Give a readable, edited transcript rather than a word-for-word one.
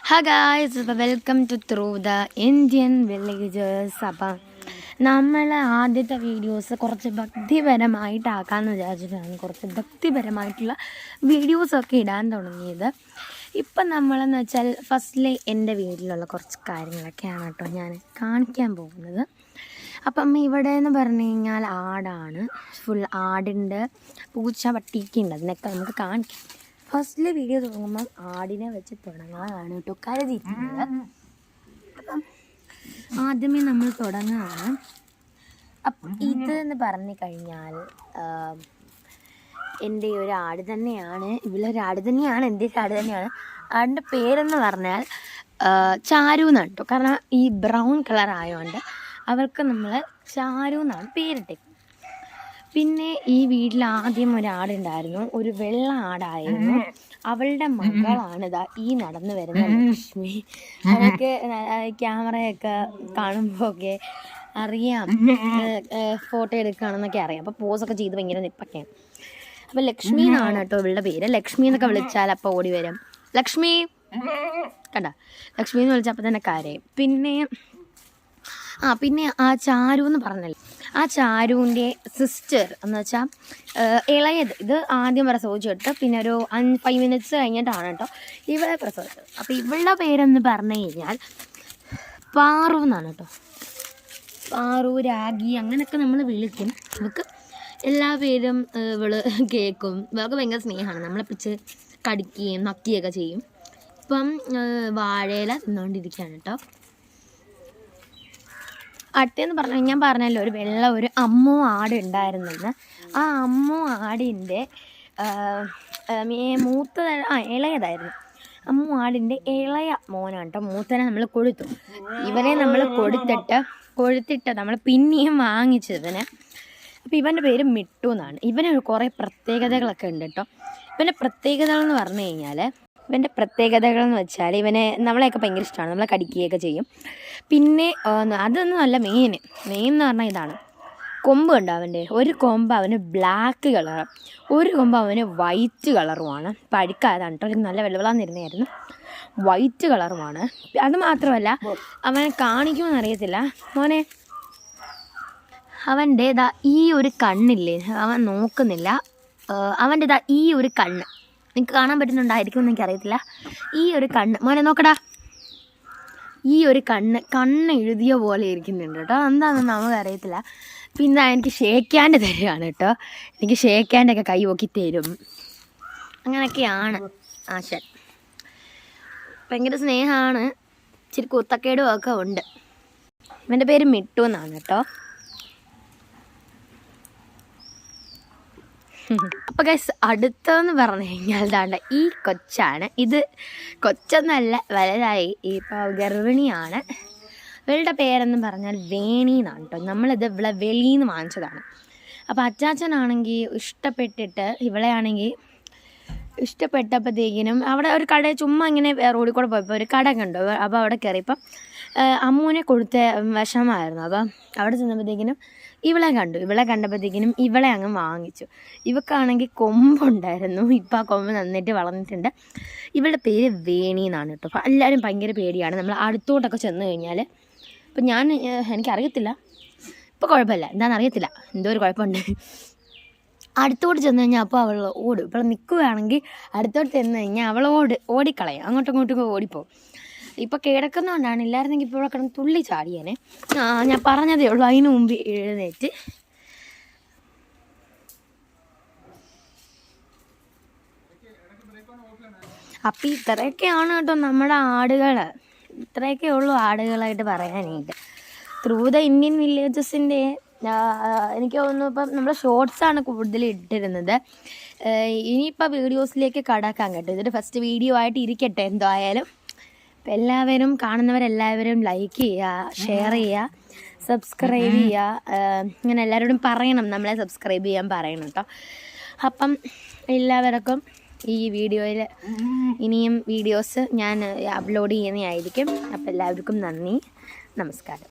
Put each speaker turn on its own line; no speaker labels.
Hi guys, welcome to Through the Indian Villages. അപ്പം നമ്മൾ ആദ്യത്തെ വീഡിയോസ് കുറച്ച് ഭക്തിപരമായിട്ടാക്കാമെന്ന് വിചാരിച്ചിട്ടാണ് കുറച്ച് ഭക്തിപരമായിട്ടുള്ള വീഡിയോസൊക്കെ ഇടാൻ തുടങ്ങിയത്. ഇപ്പം നമ്മളെന്ന് വെച്ചാൽ ഫസ്റ്റിലെ എൻ്റെ വീട്ടിലുള്ള കുറച്ച് കാര്യങ്ങളൊക്കെയാണ് കേട്ടോ ഞാൻ കാണിക്കാൻ പോകുന്നത്. അപ്പം ഇവിടെ എന്ന് പറഞ്ഞു കഴിഞ്ഞാൽ ആടാണ്, ഫുൾ ആടുണ്ട്, പൂച്ച, പട്ടിയൊക്കെ ഉണ്ട്. അതിനൊക്കെ നമുക്ക് കാണിക്കാം. ഫസ്റ്റിലെ വീഡിയോ തുടങ്ങുമ്പം ആടിനെ വെച്ച് തുടങ്ങാനാണ് കേട്ടോ കരുതിയിരിക്കുന്നത്. അപ്പം ആദ്യമേ നമ്മൾ തുടങ്ങുകയാണ്. അപ്പം ഇതെന്ന് പറഞ്ഞു കഴിഞ്ഞാൽ എൻ്റെ ഒരു ആട് തന്നെയാണ്, ഇവളൊരാട് തന്നെയാണ്, എൻ്റെ ഒരു ആട് തന്നെയാണ്. ആടിൻ്റെ പേരെന്ന് പറഞ്ഞാൽ ചാരു എന്നാണ് കേട്ടോ. കാരണം ഈ ബ്രൗൺ കളർ ആയതുകൊണ്ട് അവൾക്ക് നമ്മൾ ചാരു എന്നാണ് പേരിട്ടേക്കുന്നത്. പിന്നെ ഈ വീട്ടിൽ ആദ്യം ഒരാടുണ്ടായിരുന്നു, ഒരു വെള്ള ആടായിരുന്നു. അവളുടെ മകളാണിതാ ഈ നടന്നു വരുന്ന ലക്ഷ്മി. അതൊക്കെ ക്യാമറയൊക്കെ കാണുമ്പോൾ ഒക്കെ അറിയാം, ഫോട്ടോ എടുക്കുകയാണെന്നൊക്കെ അറിയാം. അപ്പോൾ പോസൊക്കെ ചെയ്ത് ഭയങ്കര നിപ്പൊക്കെയാണ്. അപ്പോൾ ലക്ഷ്മി എന്നാണ് കേട്ടോ ഇവളുടെ പേര്. ലക്ഷ്മി എന്നൊക്കെ വിളിച്ചാൽ അപ്പോൾ ഓടി വരും. ലക്ഷ്മി കണ്ട, ലക്ഷ്മി എന്ന് വിളിച്ചാൽ അപ്പോൾ തന്നെ കരയും. പിന്നെ ആ ചാരു എന്ന് പറഞ്ഞല്ലോ, ആ ചാരുവിൻ്റെ സിസ്റ്റർ എന്ന് വെച്ചാൽ ഇളയത്, ഇത് ആദ്യം പ്രസവിച്ചിട്ട് പിന്നെ ഒരു 5 മിനിറ്റ്സ് കഴിഞ്ഞിട്ടാണ് കേട്ടോ ഇവളെ പ്രസവിച്ചത്. അപ്പോൾ ഇവളുടെ പേരെന്ന് പറഞ്ഞു കഴിഞ്ഞാൽ പാറു എന്നാണ് കേട്ടോ. പാറു, രാഗി അങ്ങനെയൊക്കെ നമ്മൾ വിളിക്കും. നമുക്ക് എല്ലാ പേരും ഇവള് കേൾക്കും. ഇവൾക്ക് ഭയങ്കര സ്നേഹമാണ്, നമ്മളെ പിടിച്ച് കടിക്കുകയും നക്കുകയൊക്കെ ചെയ്യും. ഇപ്പം വാഴയില തിന്നുകൊണ്ടിരിക്കുകയാണ് കേട്ടോ. അടുത്തെന്ന് പറഞ്ഞു ഞാൻ പറഞ്ഞല്ലോ, ഒരു വെള്ള ഒരു അമ്മു ആട് ഉണ്ടായിരുന്നെന്ന്. ആ അമ്മു ആടിൻ്റെ ഇളയതായിരുന്നു. അമ്മു ആടിൻ്റെ ഇളയ മോനാണ് കേട്ടോ. മൂത്തനെ നമ്മൾ കൊടുത്തു. ഇവനെ നമ്മൾ കൊടുത്തിട്ട് നമ്മൾ പിന്നെയും വാങ്ങിച്ചതിന്. അപ്പോൾ ഇവൻ്റെ പേര് മിട്ടു എന്നാണ്. ഇവന് കുറേ പ്രത്യേകതകളൊക്കെ ഉണ്ട് കേട്ടോ. ഇവൻ്റെ പ്രത്യേകതകളെന്ന് പറഞ്ഞു കഴിഞ്ഞാൽ ഇവൻ്റെ വെച്ചാൽ ഇവനെ നമ്മളെയൊക്കെ ഭയങ്കര ഇഷ്ടമാണ്, നമ്മളെ കടിക്കുകയൊക്കെ ചെയ്യും. പിന്നെ അതൊന്നും അല്ല, മെയിൻ എന്ന് പറഞ്ഞാൽ ഇതാണ്. കൊമ്പ് ഉണ്ട് അവൻ്റെ. ഒരു കൊമ്പ് അവന് ബ്ലാക്ക് കളറും, ഒരു കൊമ്പ് അവന് വൈറ്റ് കളറുമാണ്. പഴുക്കാതാണ് കേട്ടോ, നല്ല വെള്ളവെള്ളാന്നിരുന്നായിരുന്നു. വൈറ്റ് കളറുമാണ്. അത് മാത്രമല്ല, അവനെ കാണിക്കുമെന്ന് അറിയത്തില്ല മോനെ, അവൻ്റെ ഇതാ ഈ ഒരു കണ്ണില്ലേ, അവൻ നോക്കുന്നില്ല. അവൻ്റെ ഇതാ ഈ ഒരു കണ്ണ് നിങ്ങൾക്ക് കാണാൻ പറ്റുന്നുണ്ടായിരിക്കും എന്ന് എനിക്കറിയത്തില്ല. ഈ ഒരു കണ്ണ് മോനെ നോക്കടാ, ഈ ഒരു കണ്ണ് എഴുതിയ പോലെ ഇരിക്കുന്നുണ്ട് കേട്ടോ. എന്താണെന്ന് നമുക്കറിയത്തില്ല. പിന്നെ എനിക്ക് ഷേക്കാൻ്റെ തരുകയാണ് കേട്ടോ. എനിക്ക് ഷേക്കാൻ്റെ ഒക്കെ കൈ നോക്കി തരും. അങ്ങനെയൊക്കെയാണ് ആശാൻ. ഭയങ്കര സ്നേഹമാണ്, ഇച്ചിരി കുത്തക്കേടും ഒക്കെ ഉണ്ട്. ഇവൻ്റെ പേര് മിട്ടു എന്നാണ് കേട്ടോ. അപ്പോൾ ഗൈസ്, അടുത്തതെന്ന് പറഞ്ഞു കഴിഞ്ഞാൽ ദാണ്ട ഈ കൊച്ചാണ്. ഇത് കൊച്ചൊന്നല്ല, വലുതായി ഇപ്പോൾ ഗർഭിണിയാണ്. ഇവളുടെ പേരെന്ന് പറഞ്ഞാൽ വേണി എന്നാണ് കേട്ടോ. നമ്മളിത് ഇവളെ വെളിയിൽ നിന്ന് വാങ്ങിച്ചതാണ്. അപ്പോൾ അച്ചാച്ചനാണെങ്കിൽ ഇഷ്ടപ്പെട്ടിട്ട്, ഇവളെ ആണെങ്കിൽ ഇഷ്ടപ്പെട്ടപ്പോഴത്തേക്കിനും അവിടെ ഒരു കട, ചുമ്മാ ഇങ്ങനെ റോഡിൽ കൂടെ പോയപ്പോൾ ഒരു കട കണ്ടു. അപ്പോൾ അവിടെ കയറിയപ്പം അമ്മൂനെ കൊടുത്ത വിഷമായിരുന്നു. അപ്പം അവിടെ ചെന്നപ്പോഴത്തേക്കിനും ഇവളെ കണ്ടപ്പോഴത്തേക്കിനും ഇവളെ അങ്ങ് വാങ്ങിച്ചു. ഇവക്കാണെങ്കിൽ കൊമ്പുണ്ടായിരുന്നു. ഇപ്പം ആ കൊമ്പ് നന്നായിട്ട് വളർന്നിട്ടുണ്ട്. ഇവളുടെ പേര് വേണി എന്നാണ് കേട്ടോ. അപ്പോൾ എല്ലാവരും ഭയങ്കര പേടിയാണ് നമ്മൾ അടുത്തോട്ടൊക്കെ ചെന്ന് കഴിഞ്ഞാൽ. അപ്പം എനിക്കറിയത്തില്ല, ഇപ്പോൾ കുഴപ്പമില്ല, എന്താണെന്നറിയത്തില്ല, എന്തോ ഒരു കുഴപ്പമുണ്ട്. അടുത്തോട്ട് ചെന്ന് കഴിഞ്ഞാൽ അപ്പോൾ അവൾ ഓടും. ഇപ്പോൾ നിൽക്കുകയാണെങ്കിൽ അടുത്തോട്ട് ചെന്ന് കഴിഞ്ഞാൽ അവൾ ഓടിക്കളയും, അങ്ങോട്ടും ഇങ്ങോട്ടും ഓടിപ്പോവും. ഇപ്പോൾ കിടക്കുന്നതുകൊണ്ടാണ്, ഇല്ലായിരുന്നെങ്കിൽ ഇപ്പോൾ ഇവിടെ കിടന്ന് തുള്ളി ചാടിയേനെ. ഞാൻ പറഞ്ഞതേ ഉള്ളൂ, അതിന് മുമ്പ് എഴുന്നേറ്റ്. അപ്പം ഇത്രയൊക്കെയാണ് കേട്ടോ നമ്മുടെ ആടുകൾ. ഇത്രയൊക്കെ ഉള്ളൂ ആടുകളായിട്ട് പറയാനായിട്ട്. ത്രൂ ദ ഇന്ത്യൻ വില്ലേജസിൻ്റെ എനിക്ക് തോന്നുന്നു ഇപ്പം നമ്മൾ ഷോർട്സാണ് കൂടുതൽ ഇട്ടിരുന്നത്. ഇനിയിപ്പോൾ വീഡിയോസിലേക്ക് കടക്കാൻ കേട്ടോ. ഇതൊരു ഫസ്റ്റ് വീഡിയോ ആയിട്ട് ഇരിക്കട്ടെ എന്തായാലും. അപ്പം എല്ലാവരും, കാണുന്നവരെല്ലാവരും ലൈക്ക് ചെയ്യുക, ഷെയർ ചെയ്യുക, സബ്സ്ക്രൈബ് ചെയ്യുക. ഇങ്ങനെ എല്ലാവരോടും പറയണം, നമ്മളെ സബ്സ്ക്രൈബ് ചെയ്യാൻ പറയണം കേട്ടോ. അപ്പം എല്ലാവർക്കും ഈ വീഡിയോയിൽ ഇനിയും വീഡിയോസ് ഞാൻ അപ്ലോഡ് ചെയ്യുന്നതായിരിക്കും. അപ്പം എല്ലാവർക്കും നന്ദി, നമസ്കാരം.